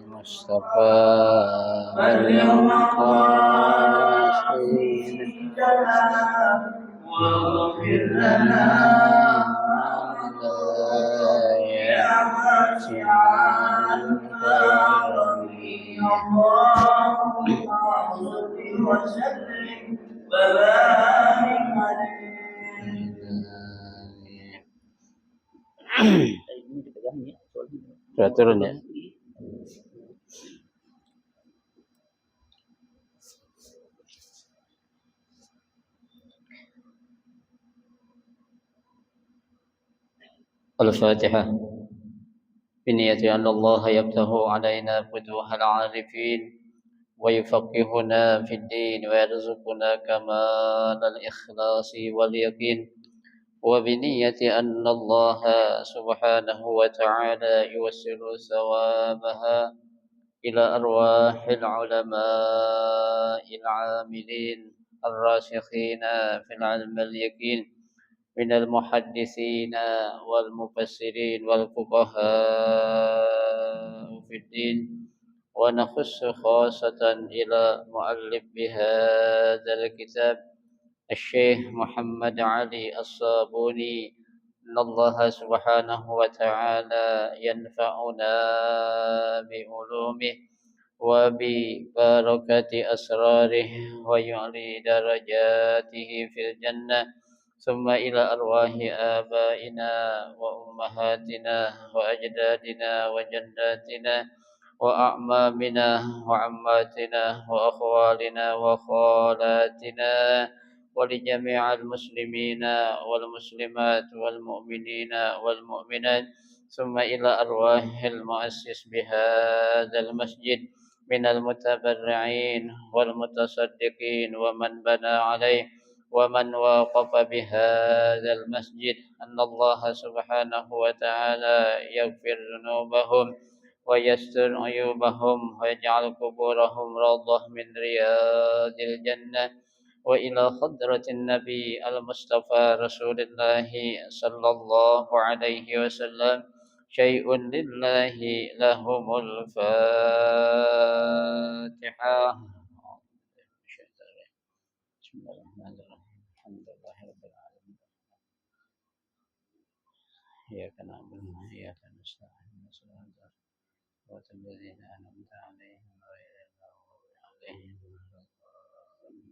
المصطفى اليوم قاسينا واغفر لنا يا واسع الكرم اللهم صل وسلم وبارك عليه. Turun ya. الفاتحة. بنية أن الله يفتح علينا فتوح العارفين ويفقهنا في الدين ويرزقنا كمال الإخلاص واليقين، وبنية أن الله سبحانه وتعالى يوصل ثوابها إلى أرواح العلماء العاملين الراسخين في العلم اليقين من المحدثين والمفسرين والفقهاء في الدين، ونخص خاصة إلى مؤلف بهذا الكتاب الشيخ محمد علي الصابوني، إن الله سبحانه وتعالى ينفعنا بعلومه وببركة أسراره ويعلي درجاته في الجنة، ثم إلى أرواح آبائنا وأمهاتنا وأجدادنا وجداتنا وأعمامنا وعماتنا وأخوالنا وخالاتنا ولجميع المسلمين والمسلمات والمؤمنين والمؤمنات، ثم إلى أرواح المؤسس بهذا المسجد من المتبرعين والمتصدقين ومن بنى عليه ومن وقف بهذا المسجد، أن الله سبحانه وتعالى يغفر ذنوبهم ويستر عيوبهم ويجعل قبورهم روضة من رياض الجنة، وإلى حضرة النبي المصطفى رسول الله صلى الله عليه وسلم شيء لله لهم الفاتحة. بسم الله الرحمن الرحيم. الحمد لله رب العالمين. إياك نعبد وإياك نستعين صراط الذين أنعمت عليهم غير المغضوب عليهم ولا الضالين.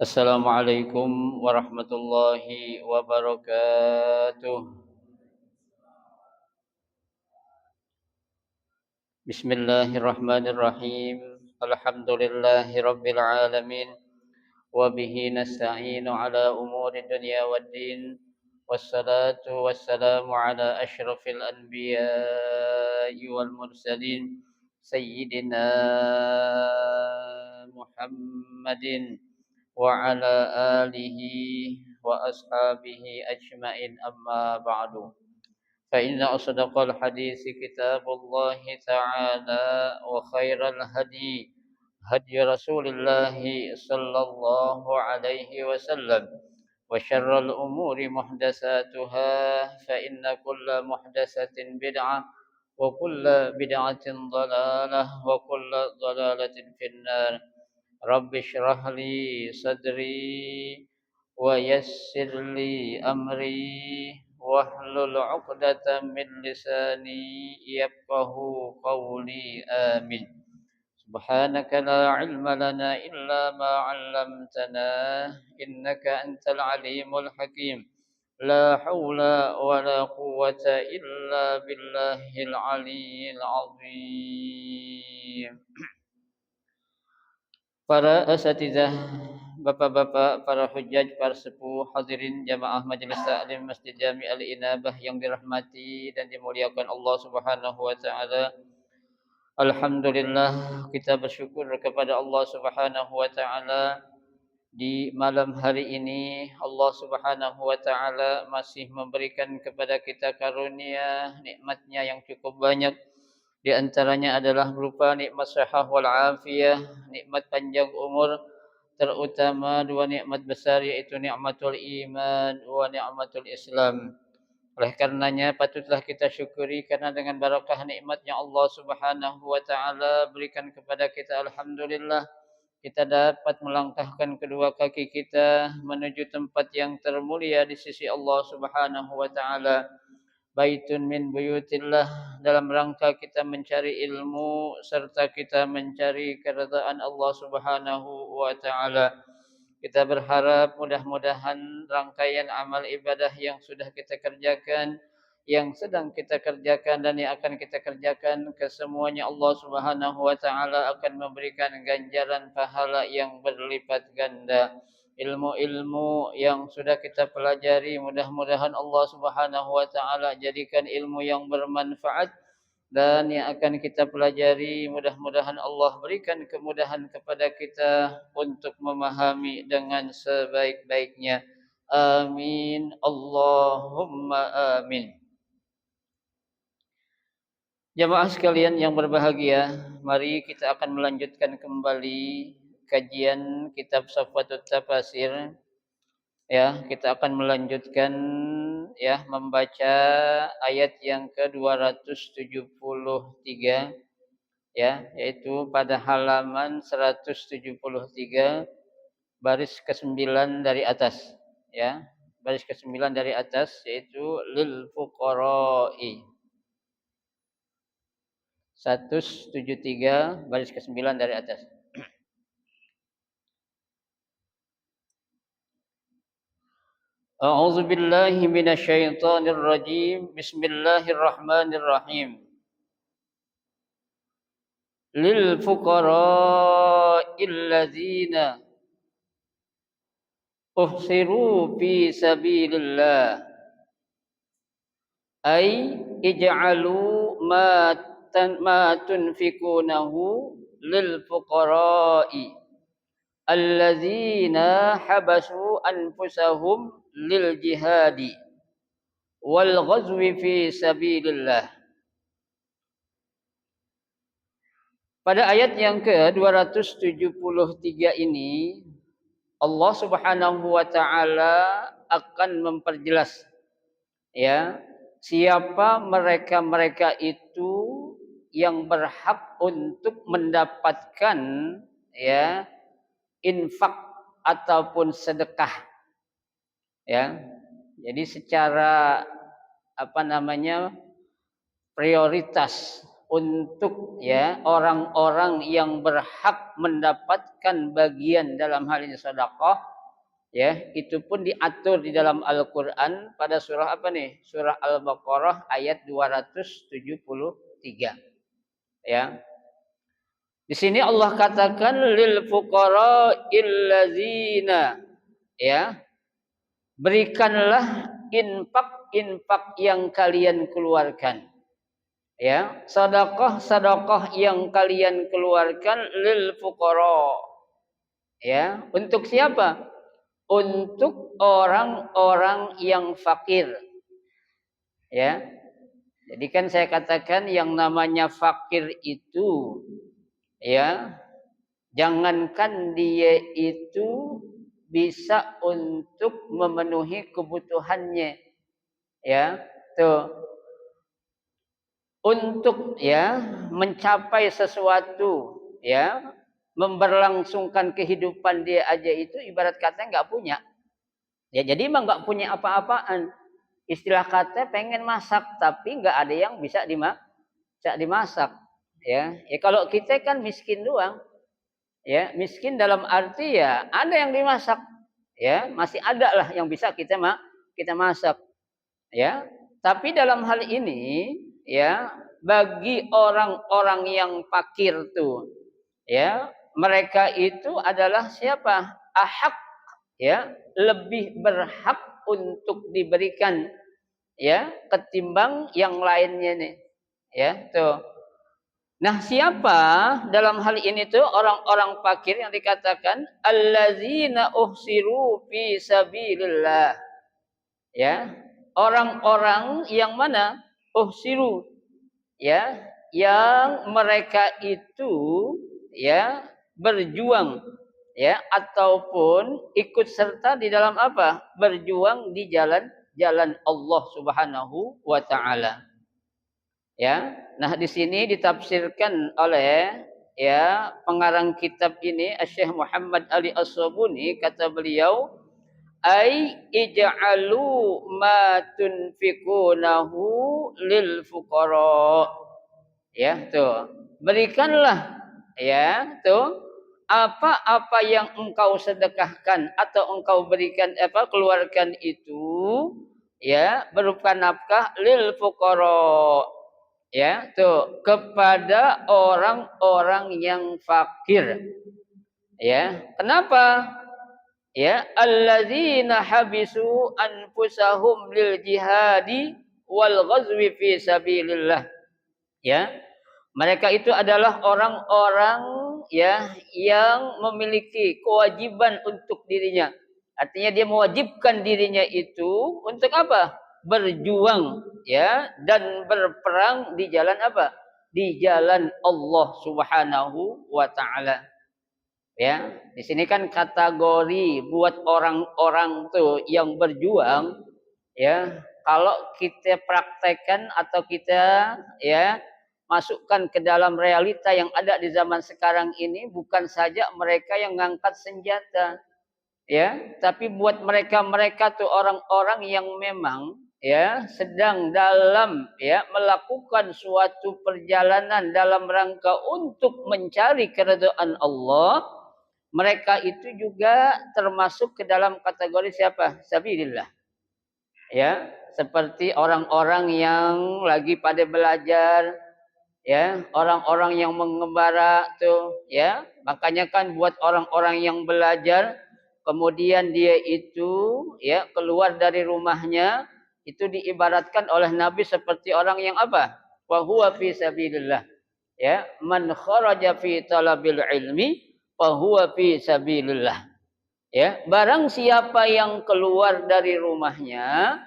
Assalamualaikum warahmatullahi wabarakatuh. Bismillahirrahmanirrahim. Alhamdulillahi rabbil alamin. Wabihi nasta'inu ala umuri dunya waddin. Wassalatu wassalamu ala ashrafil anbiya'i wal mursalin Sayyidina Muhammadin wa ala alihi wa ashabihi ajma'in, amma ba'du. فإن أصدق الحديث كتاب الله تعالى وخير الهدي هدي رسول الله صلى الله عليه وسلم وشر الأمور محدثاتها فإن كل محدثة بدعة وكل بدعة ضلالة وكل ضلالة في النار. رب اشرح لي صدري ويسر لي أمري واحلل عقدة من لساني يفقه قولي آمين. سبحانك لا علم لنا إلا ما علمتنا إنك أنت العليم الحكيم. لا حول ولا قوة إلا بالله العلي العظيم. Para asatidzah, bapak-bapak, para hujjaj, para sepuh, hadirin jamaah majelis taklim Masjid Jami Al-Inabah yang dirahmati dan dimuliakan Allah Subhanahu wa taala. Alhamdulillah, kita bersyukur kepada Allah Subhanahu wa taala di malam hari ini Allah Subhanahu wa taala masih memberikan kepada kita karunia nikmatnya yang cukup banyak. Di antaranya adalah berupa nikmat sehat wal afiyah, nikmat panjang umur, terutama dua nikmat besar yaitu nikmatul iman wa nikmatul Islam. Oleh karenanya patutlah kita syukuri karena dengan barakah nikmatnya Allah Subhanahu wa taala berikan kepada kita, alhamdulillah kita dapat melangkahkan kedua kaki kita menuju tempat yang termulia di sisi Allah Subhanahu wa taala. Baitun min buyutillah, dalam rangka kita mencari ilmu serta kita mencari keridhaan Allah Subhanahu wa taala. Kita berharap mudah-mudahan rangkaian amal ibadah yang sudah kita kerjakan, yang sedang kita kerjakan dan yang akan kita kerjakan, kesemuanya Allah Subhanahu wa taala akan memberikan ganjaran pahala yang berlipat ganda. Ilmu-ilmu yang sudah kita pelajari mudah-mudahan Allah Subhanahu wa taala jadikan ilmu yang bermanfaat, dan yang akan kita pelajari mudah-mudahan Allah berikan kemudahan kepada kita untuk memahami dengan sebaik-baiknya. Amin. Allahumma amin. Jamaah sekalian yang berbahagia, mari kita akan melanjutkan kembali kajian kitab Safatul Tafasir. Ya, kita akan melanjutkan ya membaca ayat yang ke-273 ya, yaitu pada halaman 173 baris ke-9 dari atas ya. Baris ke-9 dari atas yaitu lil fuqara'i. 173 baris ke-9 dari atas. A'udzu billahi minasyaitonir rajim. Bismillahirrahmanirrahim. Lil fuqara'il ladzina uhsiru fi sabilillah ay ij'alu ma tunfikunahu lil fuqara'i alladzina habasu anfusahum lil jihadi wal ghazwi fi sabilillah. Pada ayat yang ke-273 ini Allah Subhanahu wa taala akan memperjelas ya siapa mereka-mereka itu yang berhak untuk mendapatkan ya infak ataupun sedekah ya. Jadi secara prioritas untuk ya orang-orang yang berhak mendapatkan bagian dalam hal ini sedekah ya, itu pun diatur di dalam Al-Qur'an pada surah Surah Al-Baqarah ayat 273 ya. Di sini Allah katakan lil fuqara'il ladzina ya, berikanlah infak yang kalian keluarkan ya, sedekah yang kalian keluarkan lil fuqara ya, untuk siapa? Untuk orang-orang yang fakir ya. Jadi kan saya katakan yang namanya fakir itu ya, jangankan dia itu bisa untuk memenuhi kebutuhannya ya, tuh untuk ya mencapai sesuatu ya, memberlangsungkan kehidupan dia aja itu ibarat kata nggak punya ya. Jadi emang nggak punya apa-apaan. Istilah kata pengen masak tapi nggak ada yang bisa dimasak ya. Ya kalau kita kan miskin doang ya, miskin dalam arti ya ada yang dimasak ya, masih ada lah yang bisa kita masak ya. Tapi dalam hal ini ya, bagi orang-orang yang fakir tuh ya, mereka itu adalah siapa? Ahak ya, lebih berhak untuk diberikan ya ketimbang yang lainnya nih ya tuh. Nah, siapa dalam hal ini tuh orang-orang fakir yang dikatakan allazina uhsiru fi sabilillah ya, orang-orang yang mana? Uhsiru ya, yang mereka itu ya berjuang ya, ataupun ikut serta di dalam apa? Berjuang di jalan Allah Subhanahu wa taala. Ya. Nah, di sini ditafsirkan oleh ya pengarang kitab ini Syekh Muhammad Ali As-Sabuni, kata beliau, ai ij'alu ma tunfikunahu lil fuqara. Ya, tuh. Berikanlah ya, tuh, apa-apa yang engkau sedekahkan atau engkau berikan keluarkan itu ya berupa nafkah lil fuqara. Ya, tuh, kepada orang-orang yang fakir. Ya, kenapa? Ya, alladzina habisu anfusahum lil jihadi wal ghazwi fi sabilillah. Ya, mereka itu adalah orang-orang ya yang memiliki kewajiban untuk dirinya. Artinya dia mewajibkan dirinya itu untuk apa? Berjuang ya dan berperang di jalan apa? Di jalan Allah Subhanahu wa taala. Ya, di sini kan kategori buat orang-orang tuh yang berjuang ya. Kalau kita praktekkan atau kita ya masukkan ke dalam realita yang ada di zaman sekarang ini, bukan saja mereka yang ngangkat senjata ya, tapi buat mereka-mereka tuh orang-orang yang memang ya sedang dalam ya melakukan suatu perjalanan dalam rangka untuk mencari keridhaan Allah. Mereka itu juga termasuk ke dalam kategori siapa? Sabilillah. Ya, seperti orang-orang yang lagi pada belajar, ya, orang-orang yang mengembara tuh, ya. Makanya kan buat orang-orang yang belajar, kemudian dia itu ya keluar dari rumahnya, itu diibaratkan oleh Nabi seperti orang yang apa? Wa huwa fi sabilillah. Ya, man kharaja fi talabil ilmi fa huwa fi sabilillah. Ya, barang siapa yang keluar dari rumahnya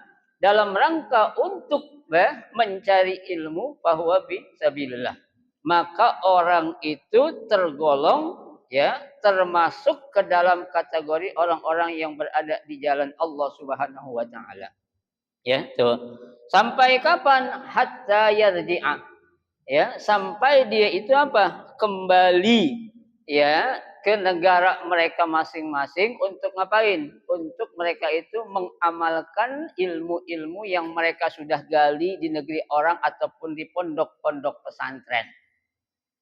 dalam rangka untuk mencari ilmu bahwa fi sabilillah, maka orang itu tergolong ya termasuk ke dalam kategori orang-orang yang berada di jalan Allah Subhanahu wa taala. Ya, tuh. Sampai kapan? Hatta yarji'a. Ya, sampai dia itu apa? Kembali ya ke negara mereka masing-masing untuk ngapain? Untuk mereka itu mengamalkan ilmu-ilmu yang mereka sudah gali di negeri orang ataupun di pondok-pondok pesantren.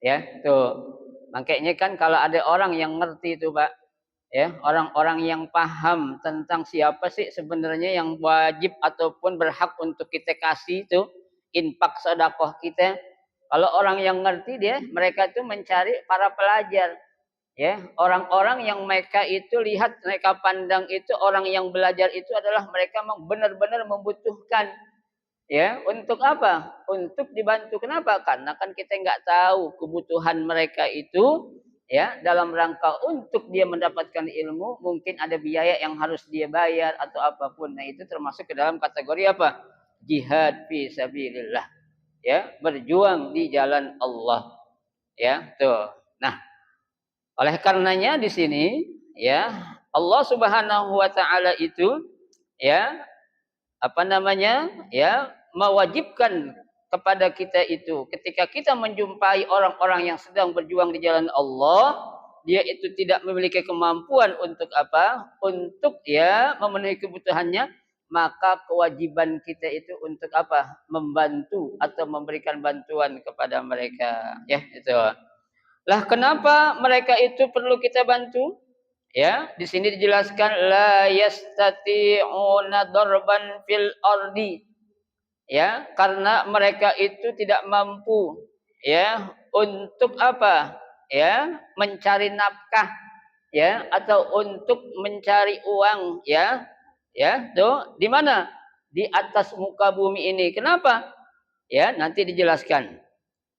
Ya, tuh. Makanya kan kalau ada orang yang ngerti itu, Pak, ya, orang-orang yang paham tentang siapa sih sebenarnya yang wajib ataupun berhak untuk kita kasih itu infak sedekah kita. Kalau orang yang ngerti dia, mereka itu mencari para pelajar. Ya, orang-orang yang mereka itu lihat, mereka pandang itu orang yang belajar itu adalah mereka benar-benar membutuhkan. Ya, untuk apa? Untuk dibantu. Kenapa? Karena kan kita nggak tahu kebutuhan mereka itu ya dalam rangka untuk dia mendapatkan ilmu, mungkin ada biaya yang harus dia bayar atau apapun. Nah, itu termasuk ke dalam kategori apa? Jihad fi sabilillah. Ya, berjuang di jalan Allah. Ya, tuh. Nah, oleh karenanya di sini ya Allah Subhanahu wa taala itu ya apa namanya? Ya, mewajibkan kepada kita itu ketika kita menjumpai orang-orang yang sedang berjuang di jalan Allah, dia itu tidak memiliki kemampuan untuk apa? Untuk ya memenuhi kebutuhannya, maka kewajiban kita itu untuk apa? Membantu atau memberikan bantuan kepada mereka. Ya, itu. Lah kenapa mereka itu perlu kita bantu? Ya, di sini dijelaskan la yastati'una darban fil ardi. Ya, karena mereka itu tidak mampu ya untuk apa? Ya, mencari nafkah ya atau untuk mencari uang ya. Ya, tuh di mana? Di atas muka bumi ini. Kenapa? Ya, nanti dijelaskan.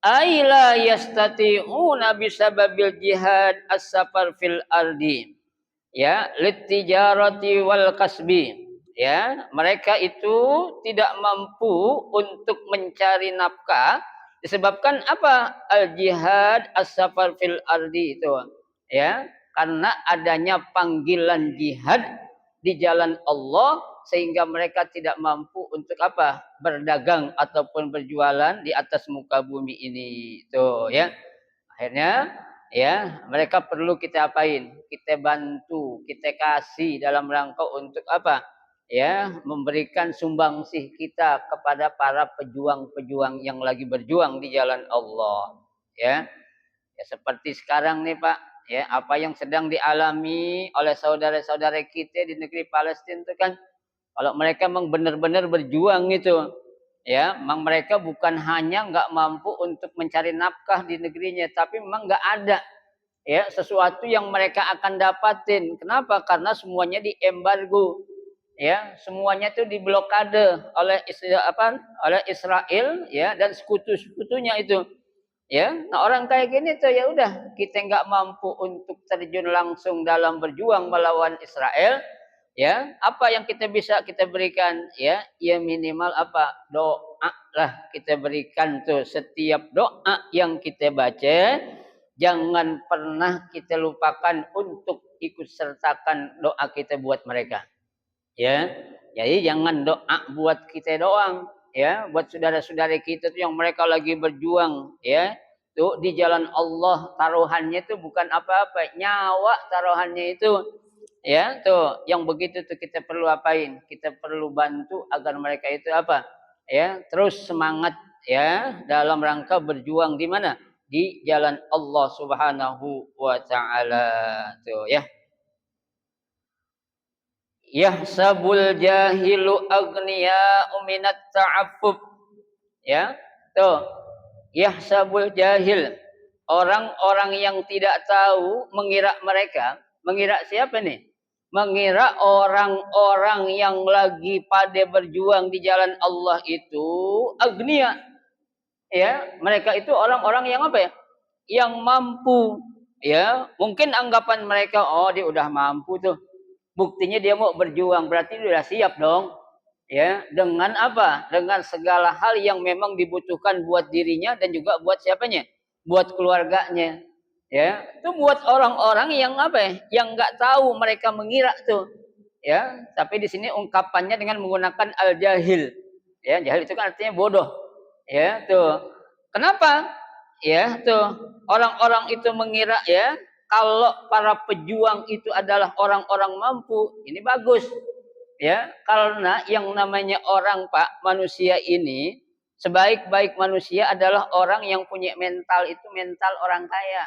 Aila yastati'una bisababil jihad as-safar fil ardi. Ya, litijarati wal kasbi. Ya, mereka itu tidak mampu untuk mencari nafkah disebabkan apa? Al jihad as-safar fil ardi itu. Ya, karena adanya panggilan jihad di jalan Allah sehingga mereka tidak mampu untuk apa? Berdagang ataupun berjualan di atas muka bumi ini. Tuh ya. Akhirnya ya, mereka perlu kita apain? Kita bantu, kita kasih dalam rangka untuk apa? Ya, memberikan sumbangsih kita kepada para pejuang-pejuang yang lagi berjuang di jalan Allah. Ya. Ya seperti sekarang nih Pak, ya apa yang sedang dialami oleh saudara-saudara kita di negeri Palestina itu kan kalau mereka memang benar-benar berjuang itu, ya, memang mereka bukan hanya nggak mampu untuk mencari nafkah di negerinya, tapi memang nggak ada, ya, sesuatu yang mereka akan dapatin. Kenapa? Karena semuanya diembargo, ya, semuanya itu diblokade oleh oleh Israel, ya, dan sekutu-sekutunya itu. Ya, nah orang kayak gini tuh ya udah kita nggak mampu untuk terjun langsung dalam berjuang melawan Israel, ya apa yang kita bisa kita berikan ya, ya minimal apa doa lah kita berikan tuh setiap doa yang kita baca jangan pernah kita lupakan untuk ikut sertakan doa kita buat mereka. Ya, jadi jangan doa buat kita doang, ya, buat saudara-saudara kita tuh yang mereka lagi berjuang, ya, tuh di jalan Allah taruhannya tuh bukan apa-apa, nyawa taruhannya itu, ya, tuh yang begitu tuh kita perlu apain? Kita perlu bantu agar mereka itu apa? Ya, terus semangat ya dalam rangka berjuang di mana? Di jalan Allah Subhanahu wa taala. Tuh ya. Yahsabul jahilu agniya minat ta'affuf. Ya, tuh. Yahsabul jahil. Orang-orang yang tidak tahu mengira mereka. Mengira siapa nih? Mengira orang-orang yang lagi pada berjuang di jalan Allah itu agniya. Ya, mereka itu orang-orang yang apa ya? Yang mampu. Ya, mungkin anggapan mereka, oh dia udah mampu tuh. Buktinya dia mau berjuang, berarti dia sudah siap dong. Ya, dengan apa? Dengan segala hal yang memang dibutuhkan buat dirinya dan juga buat siapanya? Buat keluarganya. Ya, itu buat orang-orang yang apa ya? Yang nggak tahu mereka mengira tuh. Ya, tapi di sini ungkapannya dengan menggunakan al-jahil. Ya, jahil itu kan artinya bodoh. Ya, tuh. Kenapa? Ya, tuh. Orang-orang itu mengira ya, kalau para pejuang itu adalah orang-orang mampu, ini bagus. Ya, karena yang namanya orang Pak, manusia ini sebaik-baik manusia adalah orang yang punya mental itu mental orang kaya.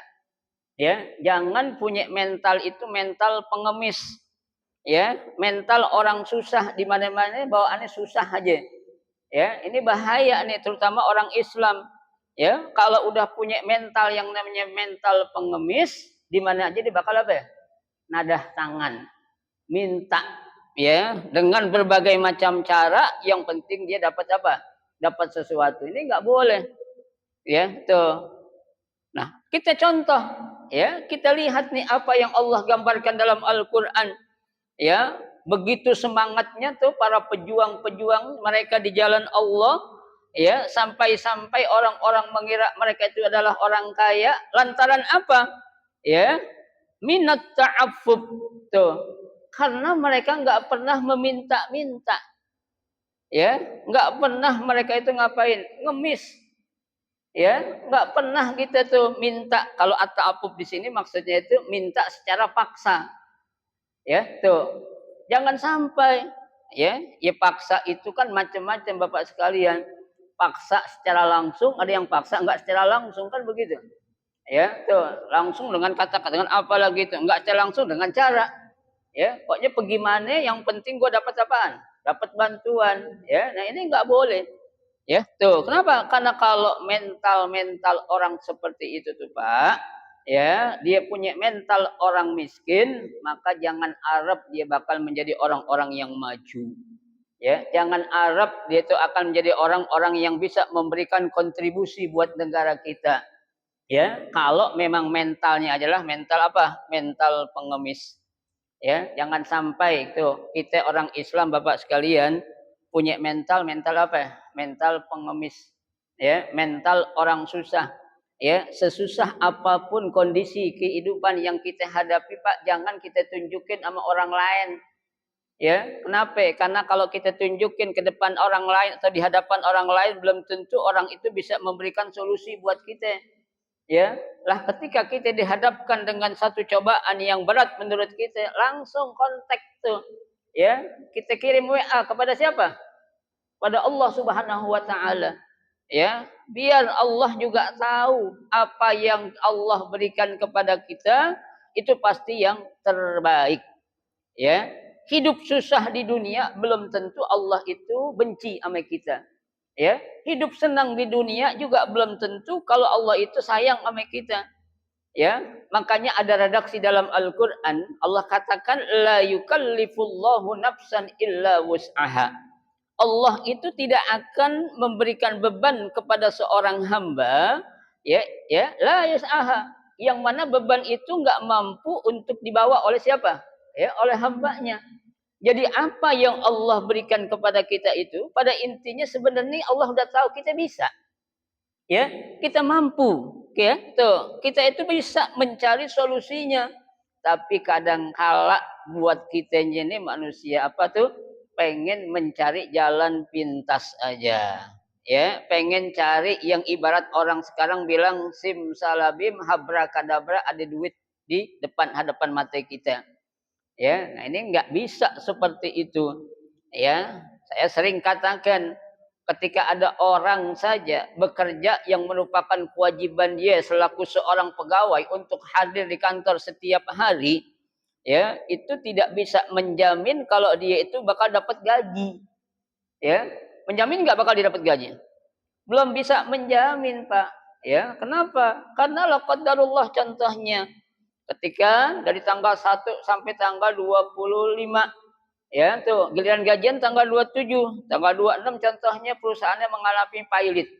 Ya, jangan punya mental itu mental pengemis. Ya, mental orang susah di mana-mana bawaannya susah aja. Ya, ini bahaya nih terutama orang Islam. Ya, kalau udah punya mental yang namanya mental pengemis, di mana aja dia bakal apa ya? Nadah tangan, minta ya dengan berbagai macam cara yang penting dia dapat apa? Dapat sesuatu. Ini nggak boleh. Ya, tuh. Nah, kita contoh ya, kita lihat nih apa yang Allah gambarkan dalam Al-Qur'an. Ya, begitu semangatnya tuh para pejuang-pejuang mereka di jalan Allah, ya, sampai-sampai orang-orang mengira mereka itu adalah orang kaya lantaran apa? Ya, minat ta'affuf tuh. Karena mereka nggak pernah meminta-minta. Ya, nggak pernah mereka itu ngapain? Ngemis. Ya, nggak pernah kita tuh minta. Kalau at-ta'affuf di sini maksudnya itu minta secara paksa. Ya, tuh. Jangan sampai ya paksa itu kan macam-macam Bapak sekalian. Paksa secara langsung, ada yang paksa enggak secara langsung kan begitu. Ya, tuh, langsung dengan kata-kata dengan apa lagi itu, enggak secara langsung dengan cara. Ya, pokoknya pergi mana yang penting gua dapat apaan? Dapat bantuan, ya. Nah, ini enggak boleh. Ya, tuh. Kenapa? Karena kalau mental-mental orang seperti itu tuh, Pak, ya, dia punya mental orang miskin, maka jangan harap dia bakal menjadi orang-orang yang maju. Ya, jangan harap dia itu akan menjadi orang-orang yang bisa memberikan kontribusi buat negara kita. Ya, kalau memang mentalnya adalah mental apa? Mental pengemis. Ya, jangan sampai itu kita orang Islam Bapak sekalian punya mental apa ya? Mental pengemis. Ya, mental orang susah. Ya, sesusah apapun kondisi kehidupan yang kita hadapi, Pak, jangan kita tunjukin sama orang lain. Ya, kenapa? Karena kalau kita tunjukin ke depan orang lain atau di hadapan orang lain, belum tentu orang itu bisa memberikan solusi buat kita. Ya, lah ketika kita dihadapkan dengan satu cobaan yang berat menurut kita, langsung kontak tuh. Ya, kita kirim WA kepada siapa? Pada Allah Subhanahu wa taala. Ya, biar Allah juga tahu apa yang Allah berikan kepada kita itu pasti yang terbaik. Ya, hidup susah di dunia belum tentu Allah itu benci sama kita. Ya, hidup senang di dunia juga belum tentu kalau Allah itu sayang sama kita. Ya, makanya ada redaksi dalam Al-Qur'an, Allah katakan la yukallifullahu nafsan illa wus'aha. Allah itu tidak akan memberikan beban kepada seorang hamba, la yus'aha, yang mana beban itu enggak mampu untuk dibawa oleh siapa? Ya, oleh hambanya. Jadi apa yang Allah berikan kepada kita itu pada intinya sebenarnya Allah sudah tahu kita bisa. Ya, kita mampu, ya. Tuh, kita itu bisa mencari solusinya. Tapi kadang kala buat kitanya ini manusia apa tuh? Pengen mencari jalan pintas aja. Ya, pengen cari yang ibarat orang sekarang bilang simsalabim habrakadabra, ada duit di depan hadapan mata kita. Ya, nah ini nggak bisa seperti itu. Ya, saya sering katakan ketika ada orang saja bekerja yang merupakan kewajiban dia selaku seorang pegawai untuk hadir di kantor setiap hari, ya, itu tidak bisa menjamin kalau dia itu bakal dapat gaji. Ya, menjamin nggak bakal dia dapat gaji? Belum bisa menjamin, Pak. Ya, kenapa? Karena la qadarullah contohnya. Ketika dari tanggal 1 sampai tanggal 25, ya tuh giliran gajian tanggal 27, tanggal 26 contohnya perusahaannya mengalami pilot,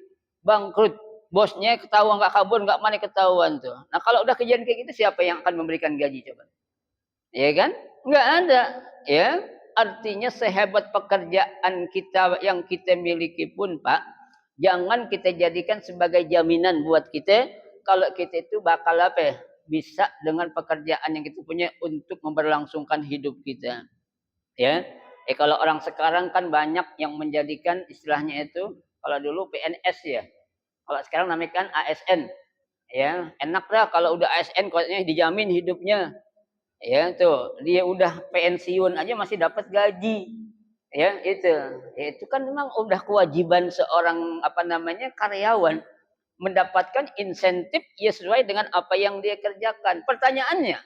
bangkrut, bosnya ketahuan nggak kabur nggak mana ketahuan tuh. Nah kalau udah kejadian kayak gitu siapa yang akan memberikan gaji coba? Ya kan? Nggak ada. Ya, artinya sehebat pekerjaan kita yang kita miliki pun, Pak, jangan kita jadikan sebagai jaminan buat kita kalau kita itu bakal apa ya, bisa dengan pekerjaan yang kita punya untuk memberlangsungkan hidup kita. Ya, kalau orang sekarang kan banyak yang menjadikan istilahnya itu, kalau dulu PNS ya, kalau sekarang namanya kan ASN. Ya, enak dah kalau udah ASN katanya dijamin hidupnya. Ya tuh, dia udah pensiun aja masih dapat gaji. Ya, itu. Ya, itu kan memang udah kewajiban seorang apa namanya karyawan mendapatkan insentif ya sesuai dengan apa yang dia kerjakan. Pertanyaannya,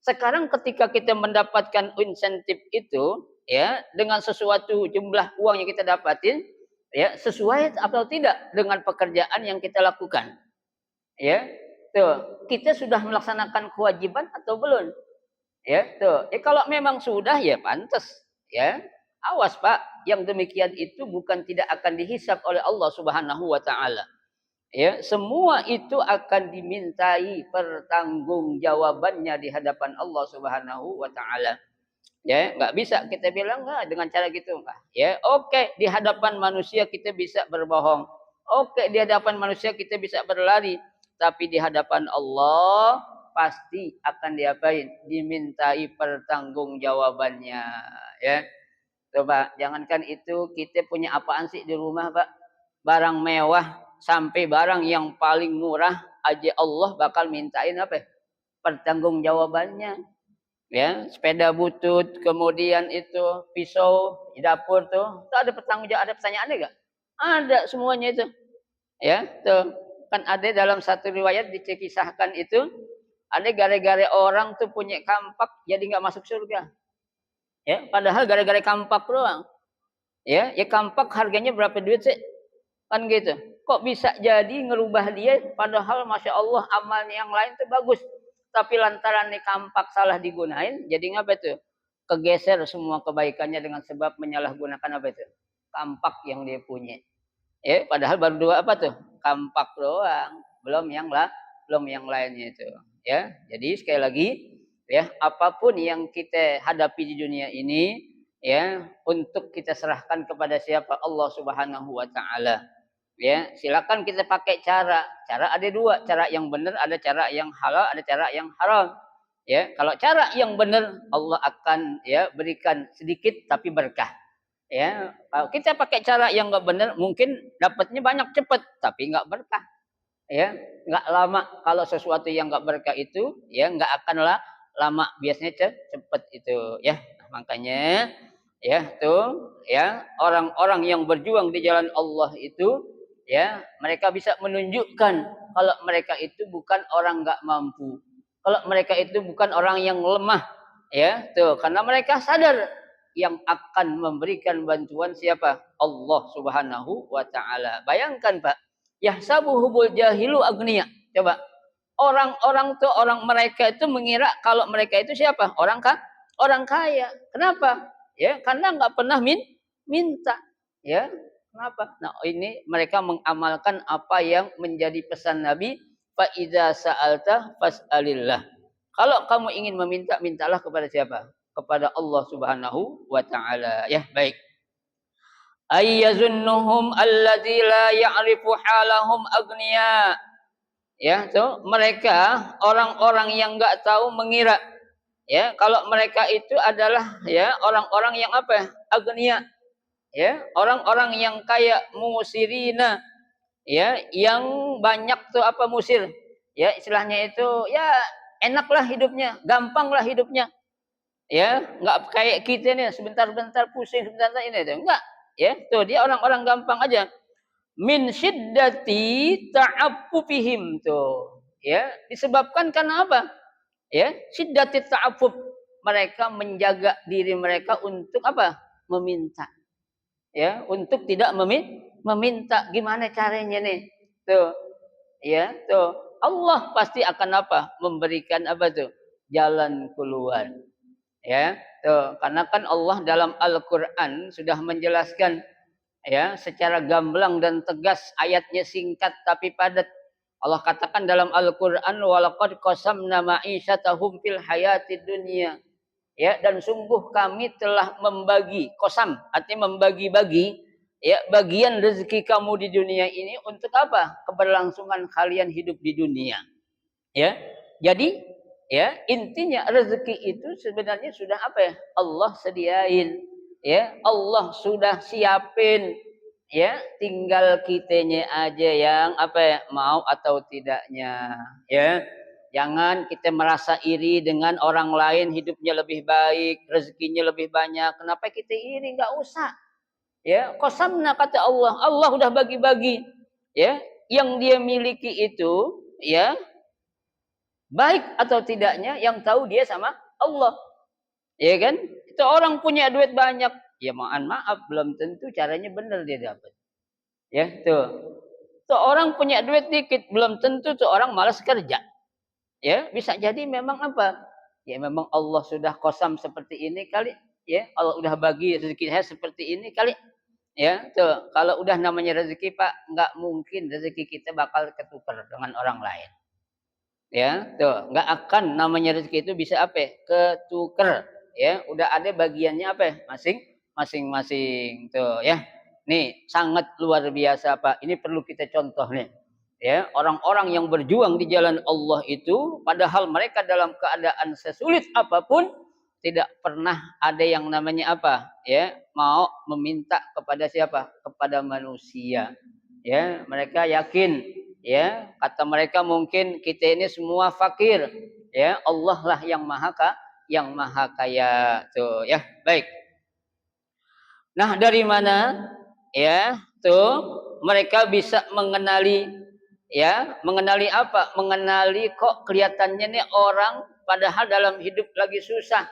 sekarang ketika kita mendapatkan insentif itu, ya, dengan sesuatu jumlah uang yang kita dapatin, ya, sesuai atau tidak dengan pekerjaan yang kita lakukan? Ya, tuh, kita sudah melaksanakan kewajiban atau belum? Ya, tuh. Kalau memang sudah ya pantas, ya. Awas, Pak, yang demikian itu bukan tidak akan dihisab oleh Allah Subhanahu wa taala. Ya, semua itu akan dimintai pertanggungjawabannya di hadapan Allah Subhanahu wa taala. Ya, nggak bisa kita bilang nggak dengan cara gitu enggak. Ya, oke, di hadapan manusia kita bisa berbohong. Oke, di hadapan manusia kita bisa berlari, tapi di hadapan Allah pasti akan diapain? Dimintai pertanggungjawabannya, ya. Coba jangankan itu kita punya apaan sih di rumah, Pak? Barang mewah sampai barang yang paling murah aja Allah bakal mintain apa? Pertanggungjawabannya. Ya, sepeda butut, kemudian itu pisau di dapur tuh, itu ada pertanggungjawab, ada pertanyaannya enggak? Ada semuanya itu. Ya, tuh. Kan ada dalam satu riwayat dikisahkan itu, ada gara-gara orang tuh punya kampak jadi nggak masuk surga. Ya, padahal gara-gara kampak doang. Ya kampak harganya berapa duit sih? Kan gitu. Kok bisa jadi ngerubah dia padahal Masya Allah amalnya yang lain tuh bagus. Tapi lantaran nih kampak salah digunain, jadi ngapa tuh? Kegeser semua kebaikannya dengan sebab menyalahgunakan apa itu? Kampak yang dia punya. Padahal baru dua apa tuh? Kampak doang, belum yang lainnya itu. Ya, jadi sekali lagi, ya, apapun yang kita hadapi di dunia ini, ya, untuk kita serahkan kepada siapa? Allah Subhanahu wa taala. Ya, silakan kita pakai cara. Cara ada dua, cara yang benar, ada cara yang halal, ada cara yang haram. Ya, kalau cara yang benar Allah akan ya berikan sedikit tapi berkah. Ya, kalau kita pakai cara yang enggak benar mungkin dapatnya banyak cepat tapi enggak berkah. Ya, enggak lama. Kalau sesuatu yang enggak berkah itu ya enggak akanlah lama, biasanya cepat itu ya. Makanya ya tuh ya orang-orang yang berjuang di jalan Allah itu ya mereka bisa menunjukkan kalau mereka itu bukan orang enggak mampu, kalau mereka itu bukan orang yang lemah ya tuh, karena mereka sadar yang akan memberikan bantuan siapa? Allah Subhanahu wa taala. Bayangkan Pak, yahsabuhumul jahilu agniya. Coba orang-orang tuh, orang mereka itu mengira kalau mereka itu siapa? Orang kaya. Kenapa? Ya, karena nggak pernah minta. Ya, kenapa? Nah, ini mereka mengamalkan apa yang menjadi pesan Nabi, fa idza sa'alta fas'alillah. Kalau kamu ingin meminta, mintalah kepada siapa? Kepada Allah Subhanahu wa taala. Ya, baik. Ayyazunnuhum alladzi la ya'rifu halahum agniya. Ya, tuh mereka orang-orang yang enggak tahu mengira ya kalau mereka itu adalah ya orang-orang yang apa? Agniya. Ya, orang-orang yang kaya, musirina ya, yang banyak tuh apa musir. Ya, istilahnya itu ya enaklah hidupnya, gampanglah hidupnya. Ya, enggak kayak kita nih sebentar-bentar pusing, sebentar ini tuh. Enggak. Ya, tuh dia orang-orang gampang aja. Min syiddati ta'affufihim tuh. Ya, disebabkan karena apa? Ya, syiddati ta'affuf. Mereka menjaga diri mereka untuk apa? Meminta. Ya, untuk tidak meminta. Gimana caranya nih? Tuh. Ya, tuh. Allah pasti akan apa? Memberikan apa tuh? Jalan keluar. Ya, tuh. Karena kan Allah dalam Al-Qur'an sudah menjelaskan ya secara gamblang dan tegas, ayatnya singkat tapi padat. Allah katakan dalam Al-Qur'an walaqad qasamna ma'isyatahum fil hayatid dunya. Ya, dan sungguh kami telah membagi, qasam artinya membagi-bagi ya bagian rezeki kamu di dunia ini untuk apa? Keberlangsungan kalian hidup di dunia. Ya. Jadi ya intinya rezeki itu sebenarnya sudah apa ya? Allah sediain. Ya, Allah sudah siapin. Ya, tinggal kitanya aja yang apa ya? Mau atau tidaknya. Ya. Jangan kita merasa iri dengan orang lain hidupnya lebih baik, rezekinya lebih banyak. Kenapa kita iri? Enggak usah. Ya, qasamna kata Allah. Allah udah bagi-bagi. Ya, yang dia miliki itu ya baik atau tidaknya yang tahu dia sama Allah. Ya kan? Itu orang punya duit banyak, ya mohon maaf belum tentu caranya benar dia dapat. Ya, tuh. Tuh orang punya duit dikit belum tentu tuh orang malas kerja. Ya, bisa jadi memang apa? Ya memang Allah sudah qasam seperti ini kali, ya. Allah udah bagi rezeki saya seperti ini kali. Ya, tuh. Kalau udah namanya rezeki, Pak, enggak mungkin rezeki kita bakal ketukar dengan orang lain. Ya, tuh, nggak akan namanya rezeki itu bisa apa ya, ketuker, ya, udah ada bagiannya apa ya, masing-masing tuh ya. Nih, sangat luar biasa Pak, ini perlu kita contoh nih. Ya, orang-orang yang berjuang di jalan Allah itu, padahal mereka dalam keadaan sesulit apapun, tidak pernah ada yang namanya apa, ya, mau meminta kepada siapa? Kepada manusia. Ya, mereka yakin ya kata mereka mungkin kita ini semua fakir ya Allah lah yang maha kaya tuh ya baik. Nah dari mana ya tuh mereka bisa mengenali ya mengenali apa, mengenali kok kelihatannya nih orang padahal dalam hidup lagi susah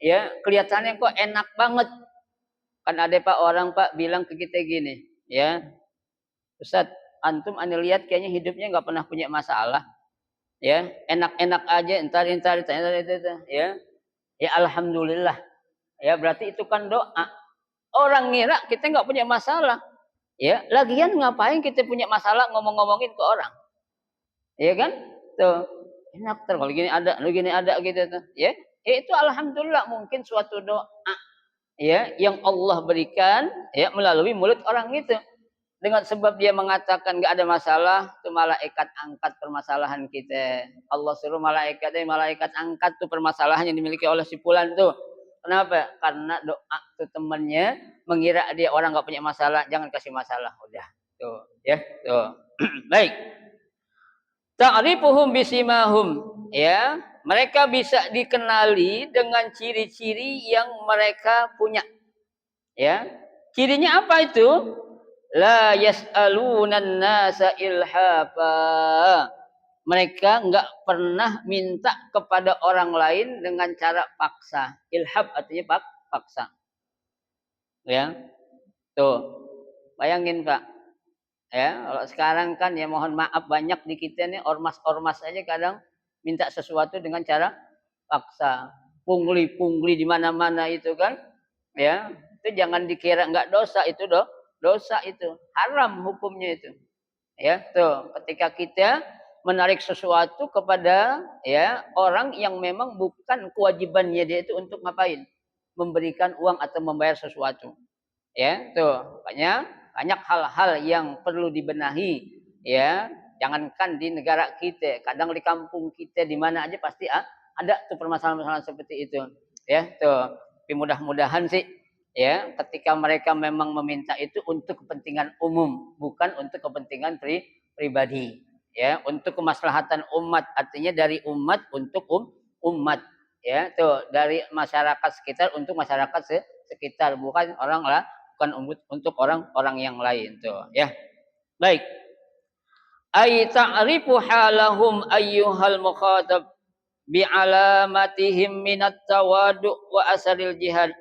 ya kelihatannya kok enak banget. Kan ada Pak orang Pak bilang ke kita gini ya, Ustaz, antum ane lihat kayaknya hidupnya nggak pernah punya masalah. Ya, enak-enak aja entar itu, ya. Ya alhamdulillah. Ya berarti itu kan doa. Orang ngira kita nggak punya masalah. Ya, lagian ngapain kita punya masalah ngomong-ngomongin ke orang? Ya kan? Tuh. Enak kalau gini ada gitu tuh. Ya. Ya itu alhamdulillah mungkin suatu doa ya yang Allah berikan ya melalui mulut orang itu. dengan sebab dia mengatakan nggak ada masalah, tuh malaikat angkat permasalahan kita. Allah suruh malaikat angkat tuh permasalahan yang dimiliki oleh si fulan tuh. Kenapa? Karena doa tuh temannya mengira dia orang nggak punya masalah, jangan kasih masalah. Udah, tuh, ya, tuh. Baik. Ta'rifuhum bisimahum, ya. Mereka bisa dikenali dengan ciri-ciri yang mereka punya, ya. Cirinya apa itu? La yas'alunan nasa ilhafa. Mereka enggak pernah minta kepada orang lain dengan cara paksa. Ilhab artinya paksa. Ya. Tuh. Bayangin, Pak. Ya, kalau sekarang kan ya mohon maaf banyak di kita nih ormas-ormas aja kadang minta sesuatu dengan cara paksa. Pungli-pungli di mana-mana itu kan. Ya, itu jangan dikira enggak dosa, itu dosa itu. Haram hukumnya itu. Ya, tuh. Ketika kita menarik sesuatu kepada ya orang yang memang bukan kewajibannya dia itu untuk ngapain? Memberikan uang atau membayar sesuatu. Ya, tuh. Makanya banyak hal-hal yang perlu dibenahi, ya. Jangankan di negara kita, kadang di kampung kita di mana aja pasti ada tuh permasalahan-permasalahan seperti itu. Ya, tuh. Tapi mudah-mudahan sih ya, ketika mereka memang meminta itu untuk kepentingan umum, bukan untuk kepentingan pribadi. Ya, untuk kemaslahatan umat, artinya dari umat untuk umat. Ya, tuh, dari masyarakat sekitar untuk masyarakat sekitar, bukan orang lah, bukan untuk orang-orang yang lain tuh, ya. Baik. Ai ta'rifu halahum ayyuhal mukhatab bi alamatihim minat tawadu' wa asaril jihad.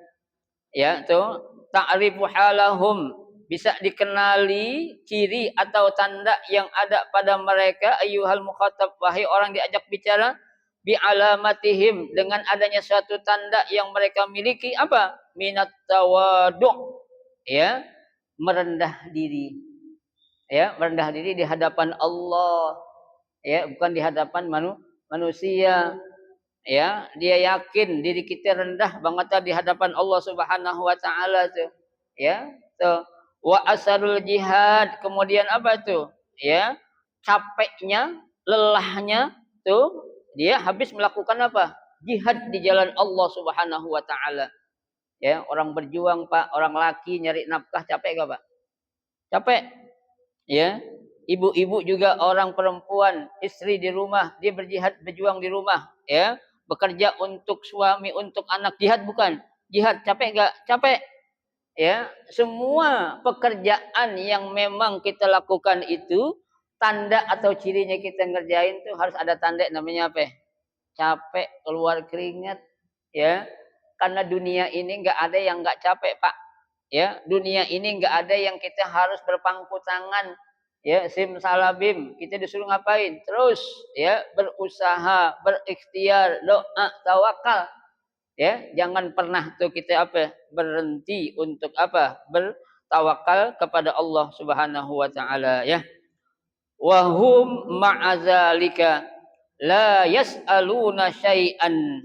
Ya, tuh. Ta'rifu halahum, bisa dikenali ciri atau tanda yang ada pada mereka ayyuhal mukhatab, wahai orang diajak bicara, bi alamatihim, dengan adanya suatu tanda yang mereka miliki apa? Minat tawadu', ya, merendah diri, ya, merendah diri di hadapan Allah, ya, bukan di hadapan manusia, ya. Dia yakin diri kita rendah banget di hadapan Allah Subhanahu wa taala tuh, ya, tuh. Wa asarul jihad, kemudian apa tuh, ya, capeknya, lelahnya tuh dia habis melakukan apa? Jihad di jalan Allah Subhanahu wa taala. Ya, orang berjuang, Pak, orang laki nyari nafkah capek gak, Pak? Capek. Ya. Ibu-ibu juga, orang perempuan, istri di rumah, dia berjihad, berjuang di rumah, ya. Bekerja untuk suami, untuk anak, jihad bukan? Jihad capek gak? Capek. Ya, semua pekerjaan yang memang kita lakukan itu tanda atau cirinya kita ngerjain tuh harus ada tanda namanya apa? Capek, keluar keringat, ya. Karena dunia ini nggak ada yang nggak capek, Pak. Ya, dunia ini nggak ada yang kita harus berpangku tangan, ya, simsalabim. Kita disuruh ngapain? Terus, ya, berusaha, berikhtiar, doa, tawakal. Ya, jangan pernah tuh kita apa? Berhenti untuk apa? Bertawakal kepada Allah Subhanahu wa taala, ya. Wa hum ma'azalika la yas'aluna syai'an,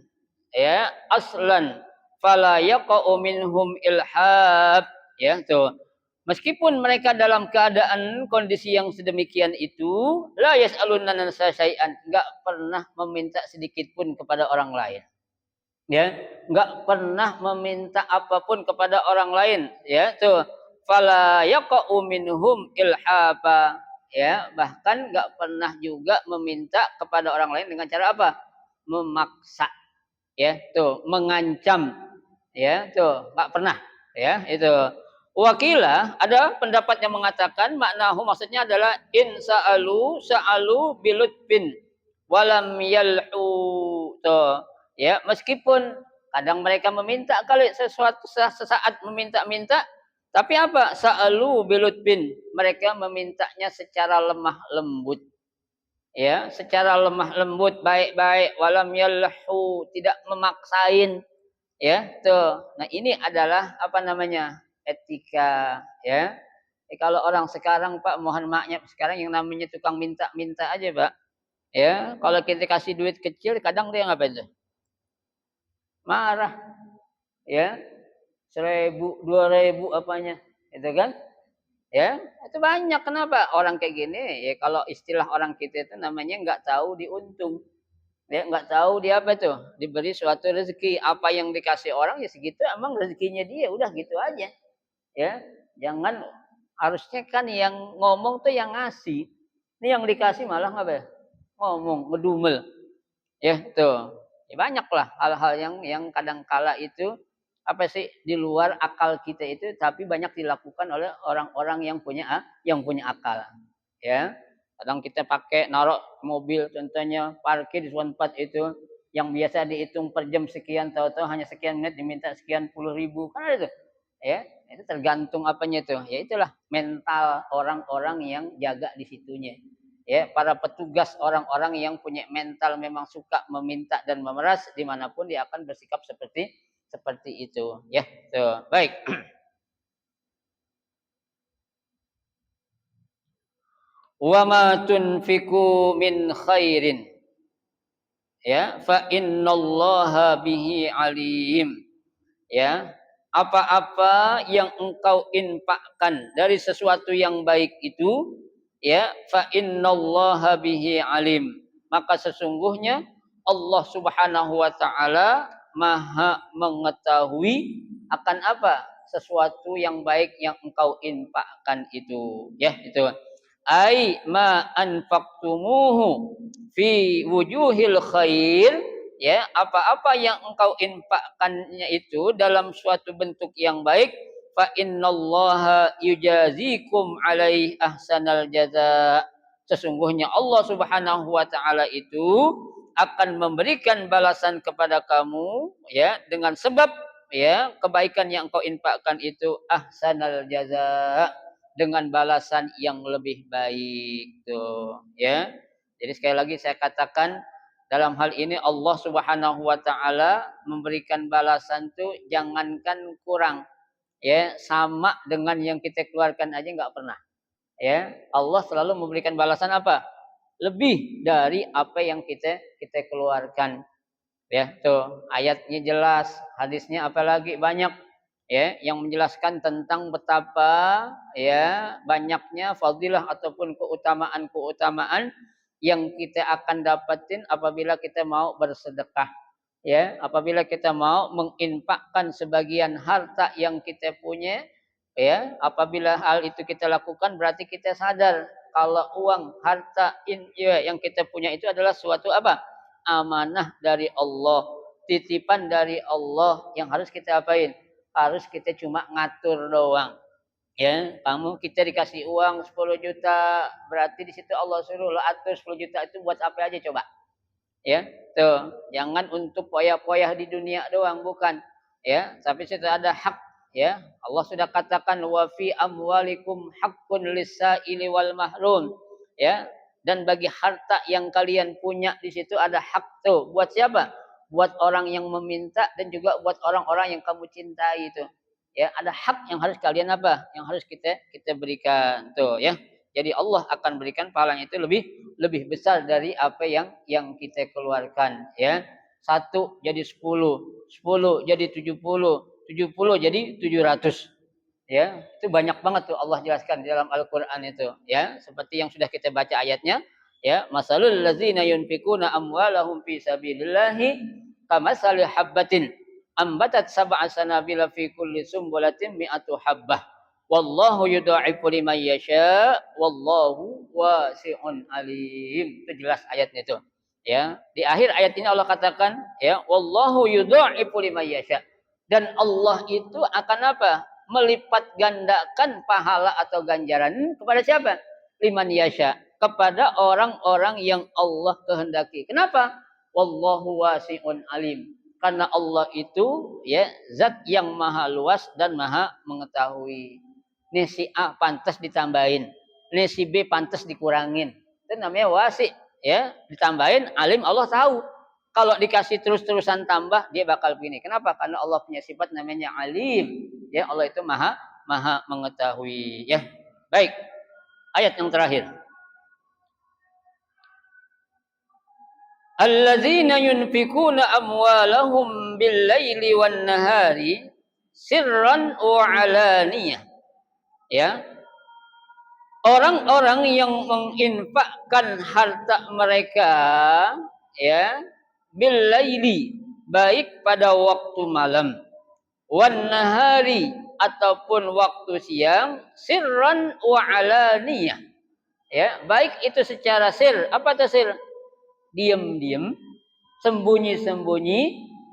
ya, aslan fala yaqa'u minhum ilhab, ya, tuh. Meskipun mereka dalam keadaan kondisi yang sedemikian itu, la yas'aluna nasa syai'an, enggak pernah meminta sedikit pun kepada orang lain. Ya, enggak pernah meminta apapun kepada orang lain, ya, tuh. Fala yaqa'u minhum ilhaba, ya, bahkan enggak pernah juga meminta kepada orang lain dengan cara apa? Memaksa, ya, tuh, mengancam, ya, tuh, enggak pernah, ya, itu. Wakilah, ada pendapat yang mengatakan maknahu maksudnya adalah in sa'alu bilutfin walam yalhu, tuh, ya, meskipun kadang mereka meminta kali sesuatu sesaat meminta-minta, tapi apa? Sa'alu bilutfin, mereka memintanya secara lemah lembut. Ya, secara lemah lembut, baik-baik, walam yalhu, tidak memaksain, ya, tuh. Nah, ini adalah apa namanya? Etika, ya. Kalau orang sekarang, Pak, mohon maaf, sekarang yang namanya tukang minta-minta aja, Pak. Ya, kalau kita kasih duit kecil kadang dia ngapain tuh? Marah, ya. 1.000, 2.000 apanya, itu kan? Ya, itu banyak. Kenapa? Orang kayak gini, ya kalau istilah orang kita itu namanya nggak tahu diuntung. Ya, nggak tahu dia apa tuh, diberi suatu rezeki. Apa yang dikasih orang ya segitu emang rezekinya dia, udah gitu aja. Ya, jangan harusnya kan yang ngomong tuh yang ngasih. Ini yang dikasih malah apa? Ngomong, ngedumel. Ya, tuh. Ya, banyak lah hal-hal yang kadang kala itu apa sih di luar akal kita itu tapi banyak dilakukan oleh orang-orang yang punya akal. Ya. Kadang kita pakai naruh mobil contohnya parkir di tempat itu yang biasa dihitung per jam sekian tahu-tahu hanya sekian menit diminta sekian puluh ribu kan ada tuh. Ya, itu tergantung apanya tuh. Ya itulah mental orang-orang yang jaga di situnya. Ya, para petugas orang-orang yang punya mental memang suka meminta dan memeras dimanapun dia akan bersikap seperti itu. Ya, tuh. Baik. Wa ma tunfiku min khairin ya fa innallaha bihi alim ya apa-apa yang engkau infakkan dari sesuatu yang baik itu ya fa innallaha bihi alim maka sesungguhnya Allah Subhanahu wa taala maha mengetahui akan apa sesuatu yang baik yang engkau infakkan itu ya itu ai ma anfaqtumuhu fi wujuhil khair ya apa-apa yang engkau infakkannya itu dalam suatu bentuk yang baik fa innallaha yujazikum alaih ahsanal jaza sesungguhnya Allah Subhanahu wa taala itu akan memberikan balasan kepada kamu ya dengan sebab ya kebaikan yang engkau infakkan itu ahsanal jaza dengan balasan yang lebih baik tuh ya. Jadi sekali lagi saya katakan dalam hal ini Allah Subhanahu wa taala memberikan balasan tuh jangankan kurang ya sama dengan yang kita keluarkan aja nggak pernah ya. Allah selalu memberikan balasan apa? Lebih dari apa yang kita keluarkan. Ya, tuh ayatnya jelas, hadisnya apalagi banyak ya yang menjelaskan tentang betapa ya banyaknya fadilah ataupun keutamaan-keutamaan yang kita akan dapatin apabila kita mau bersedekah ya apabila kita mau menginfakkan sebagian harta yang kita punya ya apabila hal itu kita lakukan berarti kita sadar kalau uang harta ya, yang kita punya itu adalah suatu apa amanah dari Allah titipan dari Allah yang harus kita apain harus kita cuma ngatur doang ya kamu kita dikasih uang 10 juta berarti di situ Allah suruh lo atur 10 juta itu buat apa aja coba ya tuh jangan untuk poya-poya di dunia doang bukan ya tapi situ ada hak ya Allah sudah katakan wa fi amwalikum haqqun lis-sa'ili wal mahrum ya dan bagi harta yang kalian punya di situ ada hak tuh buat siapa buat orang yang meminta dan juga buat orang-orang yang kamu cintai itu ya ada hak yang harus kalian apa yang harus kita berikan tuh ya jadi Allah akan berikan pahalanya itu lebih lebih besar dari apa yang kita keluarkan ya. 1 jadi 10, 10 jadi 70, 70 jadi 700. Ya, itu banyak banget tuh Allah jelaskan di dalam Al-Qur'an itu ya. Seperti yang sudah kita baca ayatnya ya, masalul ladzina yunfikuna amwalahum fi sabilillahi kamasali habbatin ambatat sab'a sanabila fi kulli sumbulatin mi'atu habbah wallahu yudha'ifu liman yasha wallahu wasi'un alim. Itu jelas ayatnya itu. Ya, di akhir ayat ini Allah katakan ya, wallahu yudha'ifu liman yasha. Dan Allah itu akan apa? Melipat gandakan pahala atau ganjaran kepada siapa? Liman yasha, kepada orang-orang yang Allah kehendaki. Kenapa? Wallahu wasi'un alim. Karena Allah itu ya zat yang maha luas dan maha mengetahui. Ini si A pantas ditambahin, ini si B pantas dikurangin. Itu namanya wasi, ya. Ditambahin, alim Allah tahu. Kalau dikasih terus-terusan tambah, dia bakal begini. Kenapa? Karena Allah punya sifat namanya alim. Ya, Allah itu maha mengetahui. Ya, baik. Ayat yang terakhir. Alladzina yunfikuna amwalahum bil-laili wan-nahari sirran wa alaniyah. Ya, orang-orang yang menginfakkan harta mereka ya bil laili, baik pada waktu malam, wan nahari ataupun waktu siang, sirran wa alaniyah, ya baik itu secara sir, apa itu sir, diam-diam, sembunyi-sembunyi,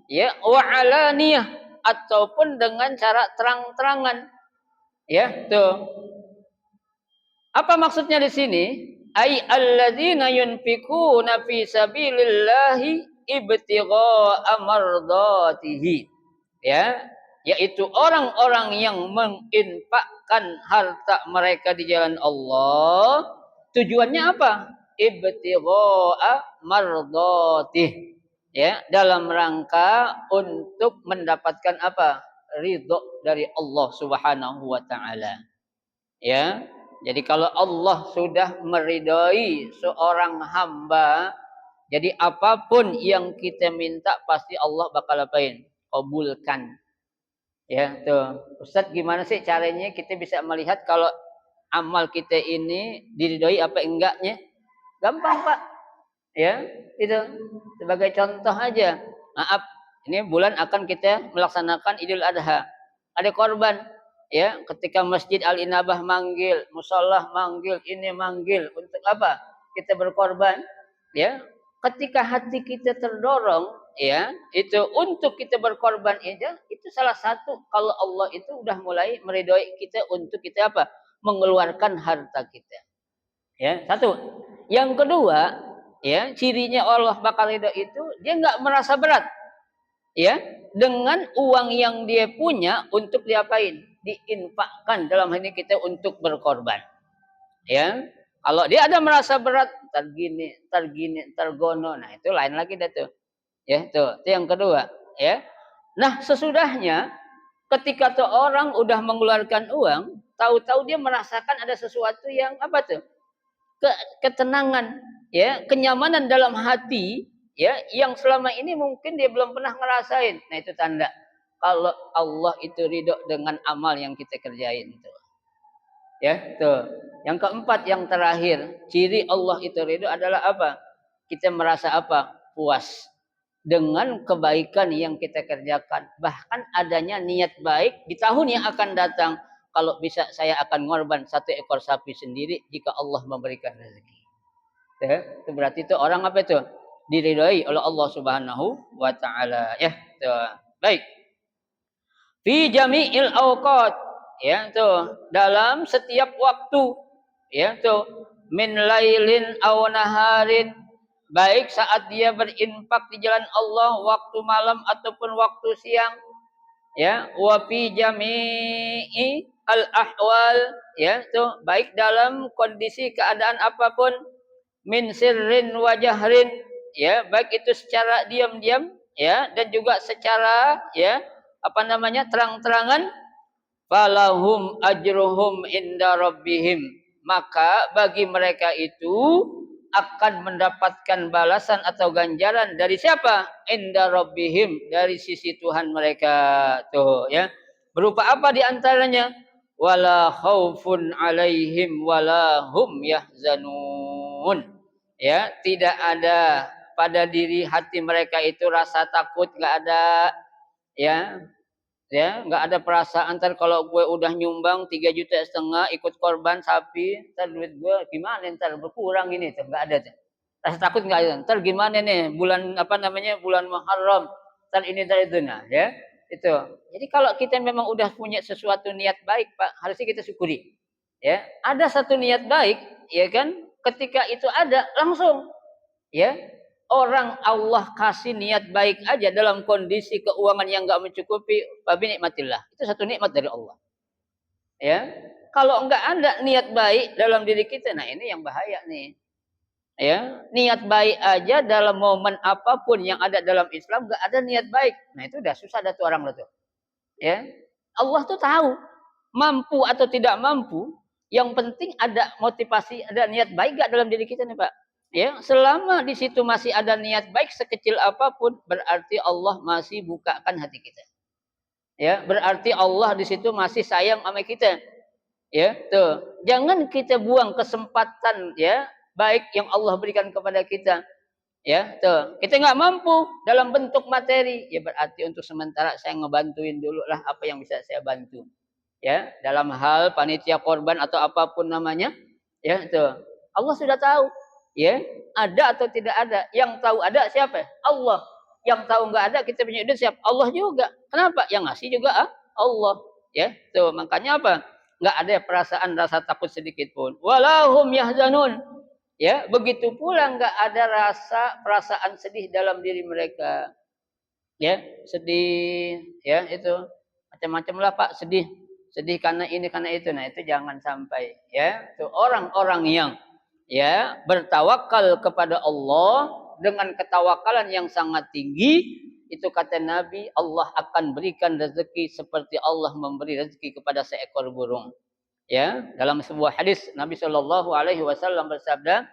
ya wa alaniyah ataupun dengan cara terang-terangan, ya tuh. Apa maksudnya di sini? Ai alladzina yunfikuna fi sabilillahi ibtigha'a mardatihi. Ya, yaitu orang-orang yang menginfakkan harta mereka di jalan Allah. Tujuannya apa? Ibtigha'a mardatih. Ya, dalam rangka untuk mendapatkan apa? Ridho dari Allah Subhanahu wa taala. Ya. Jadi kalau Allah sudah meridhoi seorang hamba, jadi apapun yang kita minta pasti Allah bakal apain? Kabulkan. Ya, tuh. Ustaz, gimana sih caranya kita bisa melihat kalau amal kita ini diridhoi apa enggaknya? Gampang, Pak. Ya, itu. Sebagai contoh aja. Maaf, ini bulan akan kita melaksanakan Idul Adha. Ada korban. Ya, ketika Masjid Al-Inabah manggil, musolah manggil, ini manggil, untuk apa? Kita berkorban, ya. Ketika hati kita terdorong, ya, itu untuk kita berkorban aja, itu salah satu kalau Allah itu udah mulai meridhoi kita untuk kita apa? Mengeluarkan harta kita. Ya, satu. Yang kedua, ya, cirinya Allah bakal ridho itu dia nggak merasa berat, ya, dengan uang yang dia punya untuk diapain? Diinfakkan, dalam hal ini kita untuk berkorban. Ya. Kalau dia ada merasa berat, tergini, tergono, nah itu lain lagi dah tuh. Ya, tuh. Itu yang kedua, ya. Nah, sesudahnya ketika tuh orang udah mengeluarkan uang, tahu-tahu dia merasakan ada sesuatu yang apa tuh? Ketenangan, ya, kenyamanan dalam hati, ya, yang selama ini mungkin dia belum pernah ngerasain. Nah, itu tanda kalau Allah itu ridho dengan amal yang kita kerjain itu. Ya, tuh. Yang keempat, yang terakhir, ciri Allah itu ridho adalah apa? Kita merasa apa? Puas dengan kebaikan yang kita kerjakan. Bahkan adanya niat baik di tahun yang akan datang. Kalau bisa saya akan ngorban 1 ekor sapi sendiri jika Allah memberikan rezeki. Ya, itu berarti itu orang apa itu? Diridhoi oleh Allah Subhanahu wa taala. Ya, tuh. Baik. Fi jami'il awqat, ya tuh, dalam setiap waktu, ya tuh, min lailin aw naharin, baik saat dia berinfak di jalan Allah waktu malam ataupun waktu siang, ya, wa fi jami'i al ahwal, ya tuh, baik dalam kondisi keadaan apapun, min sirrin wa jahrin, ya, baik itu secara diam-diam, ya, dan juga secara, ya, apa namanya, terang-terangan, falahum ajruhum inda rabbihim, maka bagi mereka itu akan mendapatkan balasan atau ganjaran dari siapa? Inda rabbihim, dari sisi Tuhan mereka. Tuh, ya. Berupa apa di antaranya? Wala khaufun alaihim wala hum yahzanun. Ya, tidak ada pada diri hati mereka itu rasa takut, enggak ada, ya. Ya, nggak ada perasaan ntar kalau gue udah nyumbang 3,5 juta ikut korban sapi, ntar duit gue gimana, ntar berkurang ini, ntar nggak ada. Rasa takut nggak ada. Ntar gimana nih bulan apa namanya, bulan Muharram, ntar ini ntar itu, nah, ya itu. Jadi kalau kita memang udah punya sesuatu niat baik, Pak, harusnya kita syukuri. Ya, ada satu niat baik, ya kan? Ketika itu ada langsung, ya, orang Allah kasih niat baik aja dalam kondisi keuangan yang enggak mencukupi, babi nikmatillah. Itu satu nikmat dari Allah. Ya. Kalau enggak ada niat baik dalam diri kita, nah ini yang bahaya nih. Ya, niat baik aja dalam momen apapun yang ada dalam Islam enggak ada niat baik. Nah, itu udah susah dah tuh orang tuh. Ya. Allah tuh tahu mampu atau tidak mampu, yang penting ada motivasi, ada niat baik enggak dalam diri kita nih, Pak. Ya, selama di situ masih ada niat baik sekecil apapun, berarti Allah masih bukakan hati kita. Ya, berarti Allah di situ masih sayang sama kita. Ya, tuh. Jangan kita buang kesempatan ya baik yang Allah berikan kepada kita. Ya, tuh. Kita nggak mampu dalam bentuk materi, ya berarti untuk sementara saya ngebantuin dulu lah apa yang bisa saya bantu. Ya, dalam hal panitia korban atau apapun namanya, ya tuh. Allah sudah tahu, ya, ada atau tidak ada. Yang tahu ada siapa? Allah. Yang tahu nggak ada kita punya ide siapa? Allah juga. Kenapa? Yang ngasih juga Allah. Ya, tuh makanya apa? Nggak ada perasaan rasa takut sedikit pun. Walahum yahzanun. Ya, begitu pula nggak ada rasa perasaan sedih dalam diri mereka. Ya, sedih, ya itu macam-macam lah Pak, sedih. Sedih karena ini karena itu. Nah, itu jangan sampai ya. Itu orang-orang yang ya bertawakal kepada Allah dengan ketawakalan yang sangat tinggi, itu kata Nabi, Allah akan berikan rezeki seperti Allah memberi rezeki kepada seekor burung. Ya, dalam sebuah hadis Nabi Shallallahu alaihi wasallam bersabda,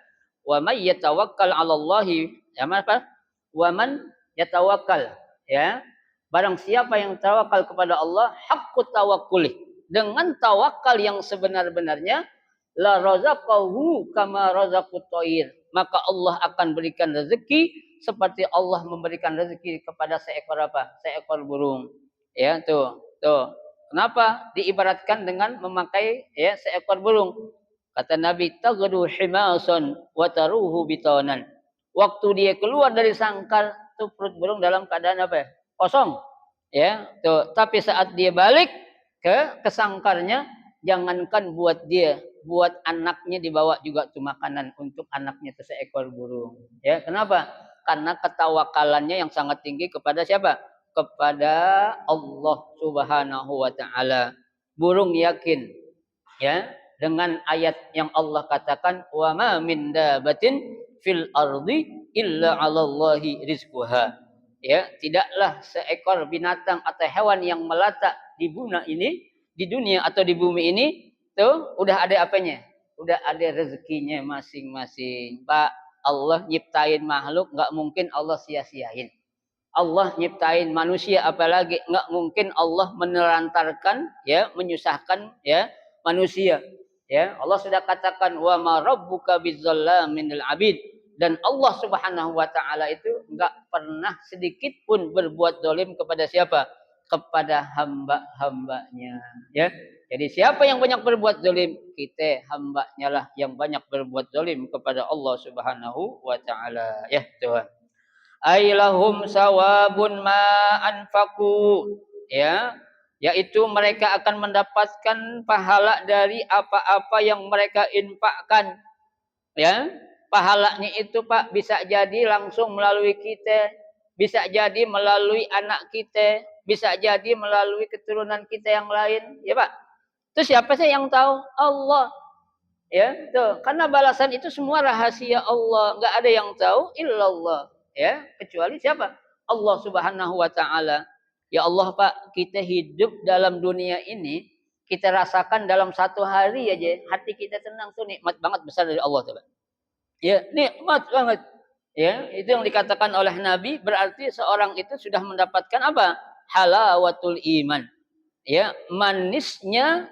"Wa may yatawakkal 'ala Allahi" ya apa? "Wa man yatawakkal" ya. Barang siapa yang tawakal kepada Allah, haqqut tawakkul. Dengan tawakal yang sebenar-benarnya, la razaqahu kama razaqut thair. Maka Allah akan berikan rezeki seperti Allah memberikan rezeki kepada seekor apa? Seekor burung. Ya, tuh. Tuh. Kenapa diibaratkan dengan memakai ya seekor burung? Kata Nabi, "Taghdu himasan wa taruhu bitanan." Waktu dia keluar dari sangkar, tuh perut burung dalam keadaan apa? Kosong. Ya, tuh. Tapi saat dia balik ke sangkarnya, jangankan buat dia, buat anaknya dibawa juga tuh makanan untuk anaknya tuh seekor burung. Ya, kenapa? Karena ketawakalannya yang sangat tinggi kepada siapa? Kepada Allah Subhanahu wa taala. Burung yakin ya dengan ayat yang Allah katakan, wa ma min dabatin fil ardi illa 'alallahi rizquha. Ya, tidaklah seekor binatang atau hewan yang melata di di dunia atau di bumi ini tuh udah ada apanya? Udah ada rezekinya masing-masing. Pak, Allah nyiptain makhluk nggak mungkin Allah sia-siain. Allah nyiptain manusia apalagi nggak mungkin Allah menelantarkan ya menyusahkan ya manusia ya Allah sudah katakan wa ma rabbuka bizzallaminil abid dan Allah Subhanahu wa taala itu nggak pernah sedikit pun berbuat zalim kepada siapa kepada hamba-hambanya ya jadi siapa yang banyak berbuat zalim kita hambanya lah yang banyak berbuat zalim kepada Allah Subhanahu wa taala ya Tuhan ailahum sawabun ma anfaku ya yaitu mereka akan mendapatkan pahala dari apa-apa yang mereka infakkan ya pahalanya itu Pak bisa jadi langsung melalui kita bisa jadi melalui anak kita bisa jadi melalui keturunan kita yang lain ya Pak itu siapa sih yang tahu Allah ya tuh karena balasan itu semua rahasia Allah nggak ada yang tahu illallah ya kecuali siapa Allah Subhanahu wa taala ya Allah Pak kita hidup dalam dunia ini kita rasakan dalam satu hari aja hati kita tenang tuh nikmat banget besar dari Allah coba ya nikmat banget ya itu yang dikatakan oleh Nabi berarti seorang itu sudah mendapatkan apa halawatul iman ya manisnya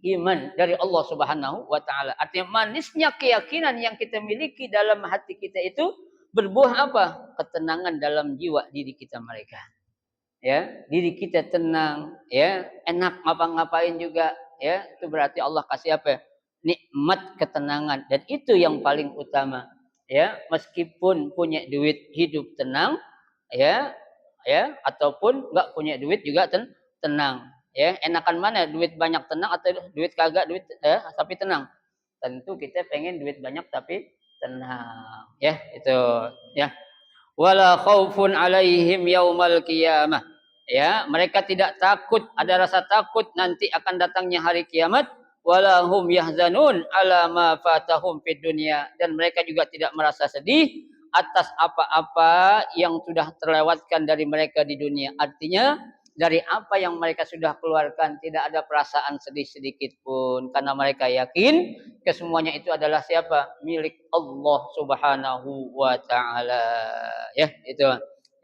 iman dari Allah Subhanahu wa taala. Artinya manisnya keyakinan yang kita miliki dalam hati kita itu berbuah apa? Ketenangan dalam jiwa diri kita mereka. Ya, diri kita tenang, ya, enak ngapa-ngapain juga, ya. Itu berarti Allah kasih apa? Nikmat ketenangan dan itu yang paling utama. Ya, meskipun punya duit hidup tenang, ya, ya, ataupun nggak punya duit juga tenang. Ya, enakan mana duit banyak tenang atau duit kagak duit ya, tapi tenang. Tentu kita pengen duit banyak tapi tenang. Ya, itu ya. Wala khaufun alaihim yaumal qiyamah. Ya, mereka tidak takut, ada rasa takut nanti akan datangnya hari kiamat. Wala hum yahzanun ala ma fatahum fid dunya dan mereka juga tidak merasa sedih atas apa-apa yang sudah terlewatkan dari mereka di dunia. Artinya dari apa yang mereka sudah keluarkan tidak ada perasaan sedih sedikit pun karena mereka yakin kesemuanya itu adalah siapa milik Allah Subhanahu wa taala ya itu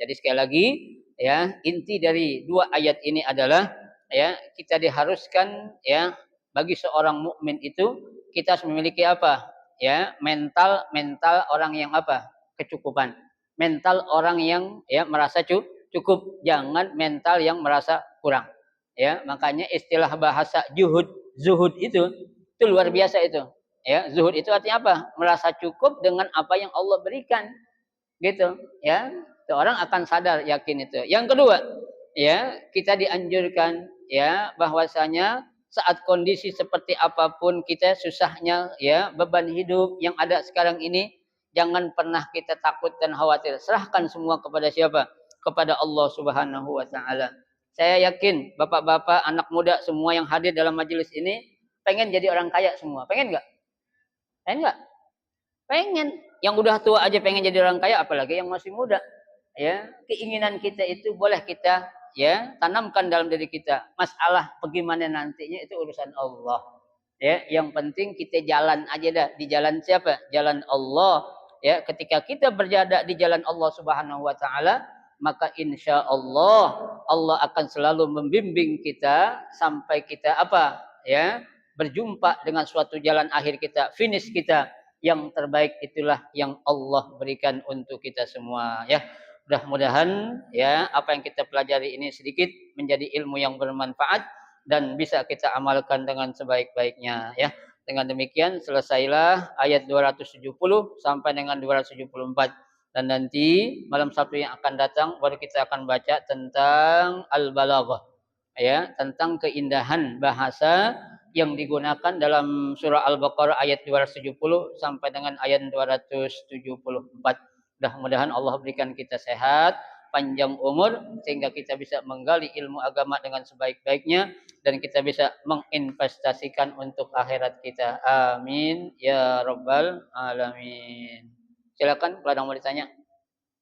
jadi sekali lagi ya inti dari dua ayat ini adalah ya kita diharuskan ya Bagi seorang mukmin itu kita harus memiliki apa? Ya, mental orang yang apa? Kecukupan. Mental orang yang ya merasa cukup, jangan mental yang merasa kurang. Ya, makanya istilah bahasa zuhud itu luar biasa itu. Ya, zuhud itu artinya apa? Merasa cukup dengan apa yang Allah berikan. Gitu, ya. Seorang akan sadar yakin itu. Yang kedua, ya, kita dianjurkan ya bahwasanya saat kondisi seperti apapun kita susahnya ya beban hidup yang ada sekarang ini jangan pernah kita takut dan khawatir. Serahkan semua kepada siapa? Kepada Allah Subhanahu wa taala. Saya yakin bapak-bapak, anak muda semua yang hadir dalam majelis ini pengen jadi orang kaya semua. Pengen nggak? Pengen nggak? Pengen. Yang udah tua aja pengen jadi orang kaya, apalagi yang masih muda. Ya, keinginan kita itu boleh kita ya tanamkan dalam diri kita. Masalah bagaimana nantinya itu urusan Allah. Ya, yang penting kita jalan aja dah. Di jalan siapa? Jalan Allah. Ya, ketika kita berjada di jalan Allah Subhanahu wa taala, maka insya Allah Allah akan selalu membimbing kita sampai kita apa? Ya, berjumpa dengan suatu jalan akhir kita, finish kita yang terbaik itulah yang Allah berikan untuk kita semua ya. Mudah-mudahan ya apa yang kita pelajari ini sedikit menjadi ilmu yang bermanfaat dan bisa kita amalkan dengan sebaik-baiknya ya. Dengan demikian selesailah ayat 270 sampai dengan 274 dan nanti malam Sabtu yang akan datang baru kita akan baca tentang al-balaghah ya, tentang keindahan bahasa yang digunakan dalam surah Al-Baqarah ayat 270 sampai dengan ayat 274. Mudah-mudahan Allah berikan kita sehat, panjang umur sehingga kita bisa menggali ilmu agama dengan sebaik-baiknya dan kita bisa menginvestasikan untuk akhirat kita. Amin ya rabbal alamin. Silakan kalau ada yang mau ditanya.